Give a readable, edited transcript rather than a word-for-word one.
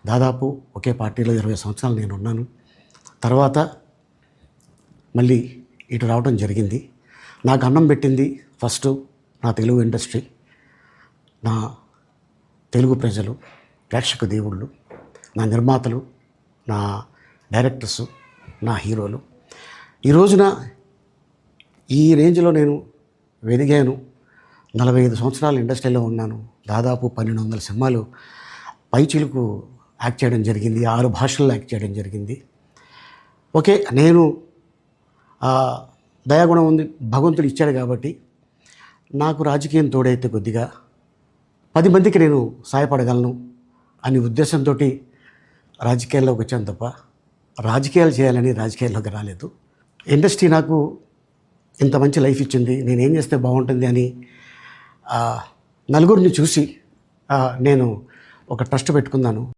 దాదాపు ఒకే పార్టీలో 20 సంవత్సరాలు నేను ఉన్నాను. తర్వాత మళ్ళీ ఇటు రావడం జరిగింది. నాకు అన్నం పెట్టింది ఫస్ట్ నా తెలుగు ఇండస్ట్రీ, నా తెలుగు ప్రజలు, ప్రేక్షక దేవుళ్ళు, నా నిర్మాతలు, నా డైరెక్టర్సు, నా హీరోలు. ఈ రోజున ఈ రేంజ్లో నేను ఎదిగాను. 45 సంవత్సరాలు ఇండస్ట్రీలో ఉన్నాను. దాదాపు 1200 సినిమాలు పైచిలుకు యాక్ట్ చేయడం జరిగింది. 6 భాషల్లో యాక్ట్ చేయడం జరిగింది. ఓకే, నేను దయాగుణం ఉంది, భగవంతుడు ఇచ్చాడు కాబట్టి నాకు రాజకీయం తోడైతే కొద్దిగా 10 మందికి నేను సహాయపడగలను అనే ఉద్దేశంతో రాజకీయాల్లోకి వచ్చాను తప్ప రాజకీయాలు చేయాలని రాజకీయాల్లోకి రాలేదు. ఇండస్ట్రీ నాకు ఇంత మంచి లైఫ్ ఇచ్చింది, నేనేం చేస్తే బాగుంటుంది అని నలుగురిని చూసి నేను ఒక ట్రస్ట్ పెట్టుకున్నాను.